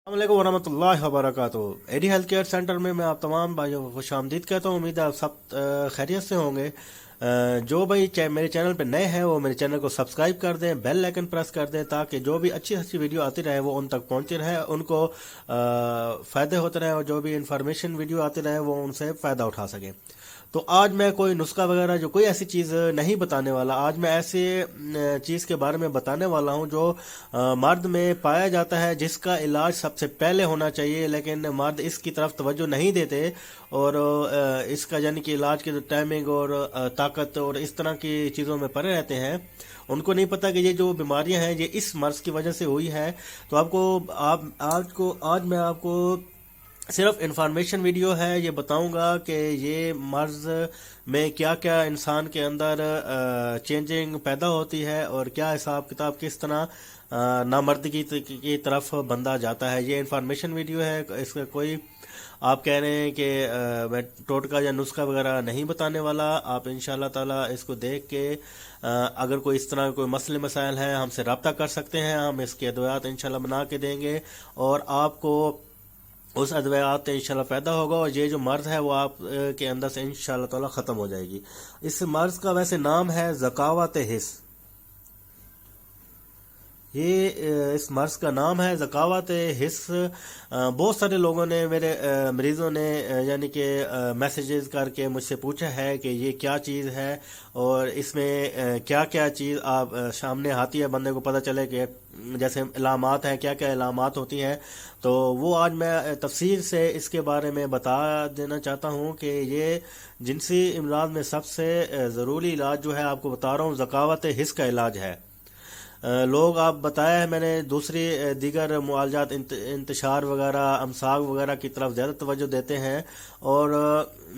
अस्सलामुअलैकुम वरहमतुल्लाहि वबरकातुहू। AD health care centre में मैं आप तमाम भाइयों को खुश आमदीद कहता हूँ। उम्मीद है आप सब खैरियत से होंगे। जो भाई मेरे चैनल पे नए हैं वो मेरे चैनल को सब्सक्राइब कर दें, बेल आइकन प्रेस कर दें ताकि जो भी अच्छी अच्छी वीडियो आती रहे वो उन तक पहुंचती रहे, उनको फ़ायदे होते रहे और जो भी इंफॉर्मेशन वीडियो आती रहे वो उनसे फ़ायदा उठा सकें। तो आज मैं कोई नुस्खा वगैरह जो कोई ऐसी चीज़ नहीं बताने वाला। आज मैं ऐसे चीज़ के बारे में बताने वाला हूँ जो मर्द में पाया जाता है, जिसका इलाज सबसे पहले होना चाहिए, लेकिन मर्द इसकी तरफ तवज्जो नहीं देते और इसका यानी कि इलाज की टाइमिंग और ताकत और इस तरह की चीज़ों में पड़े रहते हैं। उनको नहीं पता कि ये जो बीमारियां हैं ये इस मर्ज की वजह से हुई है। तो आज मैं आपको सिर्फ इंफॉर्मेशन वीडियो है, ये बताऊंगा कि ये मर्ज में क्या क्या इंसान के अंदर चेंजिंग पैदा होती है और क्या हिसाब किताब किस तरह नामर्दगी की तरफ बंदा जाता है। ये इंफॉर्मेशन वीडियो है, इसका कोई आप कह रहे हैं कि मैं टोटका या नुस्खा वगैरह नहीं बताने वाला। आप इंशाल्लाह ताला इसको देख के अगर कोई इस तरह कोई मसले मसाइल हैं हमसे रब्ता कर सकते हैं, हम इसके अदवियात इंशाल्लाह बना के देंगे और आपको उस अद्वियात इंशाल्लाह पैदा होगा और ये जो मर्ज है वो आप के अंदर से इंशाल्लाह ताला ख़त्म हो जाएगी। इस मर्ज का वैसे नाम है ज़कावत हिस्स। ये इस मर्ज का नाम है ज़कावत हिस्स। बहुत सारे लोगों ने मेरे मरीज़ों ने यानी कि मैसेजेस करके मुझसे पूछा है कि ये क्या चीज़ है और इसमें क्या क्या चीज़ आप सामने आती है, बंदे को पता चले कि जैसे इलामात हैं, क्या क्या इलामात होती हैं। तो वो आज मैं तफसील से इसके बारे में बता देना चाहता हूँ कि ये जिनसी इमराज में सबसे ज़रूरी इलाज जो है आपको बता रहा हूँ, ज़कावत हिस्स का इलाज है। लोग आप बताया है मैंने दूसरी दीगर मुआलजात इंतशार वगैरह अमसाक वगैरह की तरफ ज़्यादा तवज्जो देते हैं और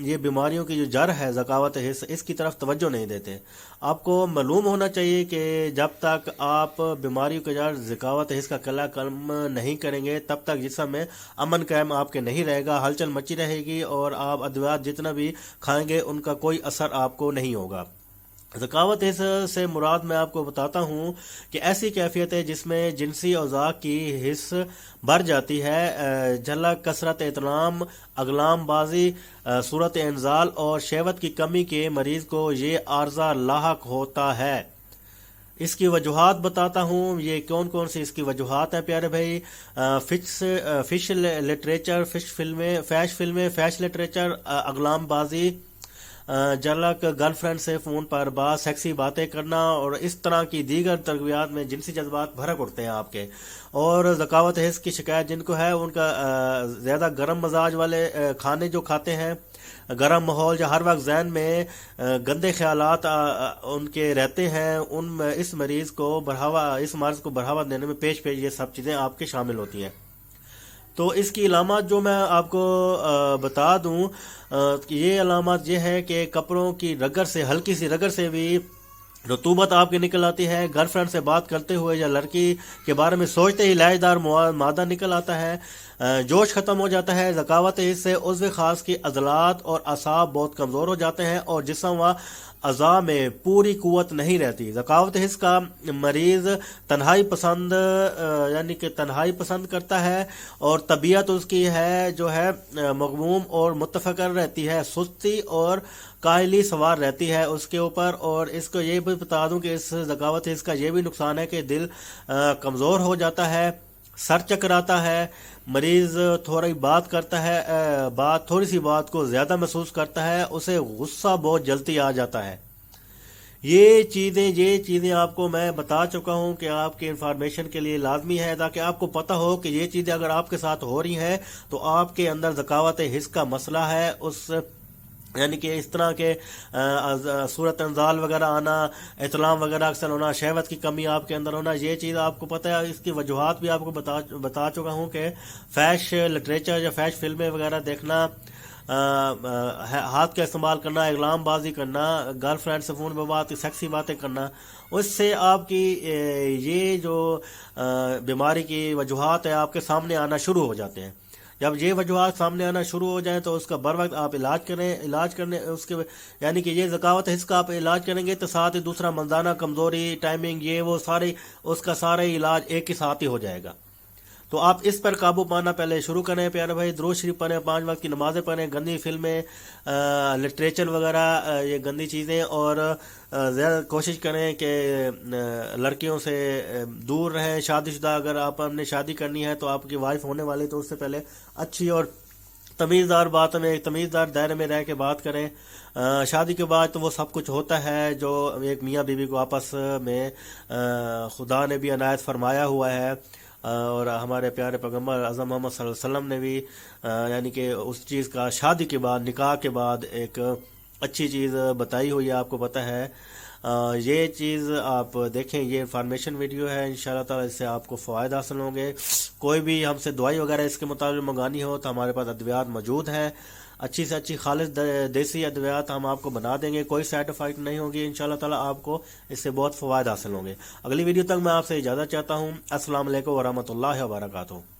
ये बीमारियों की जो जड़ है ज़कावत हिस्स, इसकी तरफ तवज्जो नहीं देते। आपको मालूम होना चाहिए कि जब तक आप बीमारियों के जड़ ज़कावत हिस्स का कला कम नहीं करेंगे तब तक जिस्म में अमन कायम आपके नहीं रहेगा, हलचल मची रहेगी और आप अद्वियात जितना भी खाएंगे उनका कोई असर आपको नहीं होगा। ज़कावत हिस्स से मुराद मैं आपको बताता हूँ कि ऐसी कैफियत है जिसमें जिनसी औज़ा की हिस्स बढ़ जाती है, झलक, कसरत एहतराम, अगलाम बाजी, सूरत इंजाल और शहवत की कमी के मरीज़ को ये आर्जा लाहक होता है। इसकी वजूहात बताता हूँ, ये कौन कौन सी इसकी वजूहात हैं प्यारे भाई। फिश लिटरेचर, फैश फिल्में, फैश लिटरेचर, अगलाम बाजी, झलक, गर्लफ्रेंड से फ़ोन पर बात, सेक्सी बातें करना और इस तरह की दीगर तरबियात में जिनसी जज्बात भड़क उठते हैं आपके। और ज़कावत हिस्स की शिकायत जिनको है उनका ज़्यादा गर्म मजाज वाले खाने जो खाते हैं, गर्म माहौल या हर वक्त जहन में गंदे ख्यालात उनके रहते हैं, उन इस मर्ज़ को बढ़ावा देने में पेश ये सब चीज़ें आपके शामिल होती हैं। तो इसकी इलामात जो मैं आपको बता दूं कि ये अलामत ये है कि कपड़ों की रगड़ से, हल्की सी रगड़ से भी रतूबत आपकी निकल आती है। गर्लफ्रेंड से बात करते हुए या लड़की के बारे में सोचते ही लायदार मादा निकल आता है। जोश खत्म हो जाता है। ज़कावत इससे उज़्व खास की अज़लात और असाब बहुत कमज़ोर हो जाते हैं और जिस्म व अज़ा में पूरी कुव्वत नहीं रहती। ज़कावत हिस्स का मरीज़ तन्हाई पसंद यानी कि तन्हाई पसंद करता है और तबीयत उसकी है जो है मग़मूम और मुतफ़क्कर रहती है, सुस्ती और काहली सवार रहती है उसके ऊपर। और इसको ये भी बता दूं कि इस ज़कावत हिस्स का ये भी नुकसान है कि दिल कमज़ोर हो जाता है, सर चकराता है, मरीज थोड़ी बात करता है, थोड़ी सी बात को ज़्यादा महसूस करता है, उसे गुस्सा बहुत जल्दी आ जाता है। ये चीज़ें आपको मैं बता चुका हूँ कि आपके इंफॉर्मेशन के लिए लाजमी है ताकि आपको पता हो कि ये चीज़ें अगर आपके साथ हो रही हैं तो आपके अंदर ज़कावत हिस्स का मसला है। उस यानी कि इस तरह के सूरत अंजाल वगैरह आना, इतलाम वगैरह अक्सर होना, शहवत की कमी आपके अंदर होना, ये चीज़ आपको पता है। इसकी वजूहात भी आपको बता चुका हूँ कि फैश लिटरेचर या फैश फिल्में वगैरह देखना, हाथ का इस्तेमाल करना, इगलाम बाजी करना, गर्लफ्रेंड से फ़ोन पर बात, सेक्सी बातें करना, उससे आपकी ये जो बीमारी की वजूहात है आपके सामने आना शुरू हो जाते हैं। जब ये वजूहात सामने आना शुरू हो जाए तो उसका बर वक्त आप इलाज करने उसके यानी कि ये ज़कावत हिस्स का आप इलाज करेंगे तो साथ ही दूसरा मंदाना, कमज़ोरी, टाइमिंग, ये वो सारे उसका सारा इलाज एक ही साथ ही हो जाएगा। تو آپ اس پر قابو پانا پہلے شروع کریں پیارے بھائی. درود شریف پڑھیں, 5 وقت کی نمازیں پڑھیں, گندی فلمیں, لٹریچر وغیرہ, یہ گندی چیزیں, اور زیادہ کوشش کریں کہ لڑکیوں سے دور رہیں. شادی شدہ اگر آپ نے شادی کرنی ہے تو آپ کی وائف ہونے والی, تو اس سے پہلے اچھی اور تمیزدار بات میں, تمیزدار دائرے میں رہ کے بات کریں. شادی کے بعد تو وہ سب کچھ ہوتا ہے جو ایک میاں بیوی کو آپس میں خدا نے بھی عنایت فرمایا ہوا ہے, اور ہمارے پیارے پیغمبر اعظم محمد صلی اللہ علیہ وسلم نے بھی یعنی کہ اس چیز کا شادی کے بعد, نکاح کے بعد ایک اچھی چیز بتائی ہوئی ہے, آپ کو پتہ ہے. یہ چیز آپ دیکھیں, یہ انفارمیشن ویڈیو ہے, انشاءاللہ تعالی اس سے آپ کو فوائد حاصل ہوں گے. کوئی بھی ہم سے دوائی وغیرہ اس کے مطابق منگانی ہو تو ہمارے پاس ادویات موجود ہیں, اچھی سے اچھی خالص دیسی ادویات ہم آپ کو بنا دیں گے, کوئی سائیڈ افیکٹ نہیں ہوگی. انشاءاللہ تعالی آپ کو اس سے بہت فوائد حاصل ہوں گے. اگلی ویڈیو تک میں آپ سے اجازت چاہتا ہوں. السلام علیکم ورحمۃ اللہ وبرکاتہ.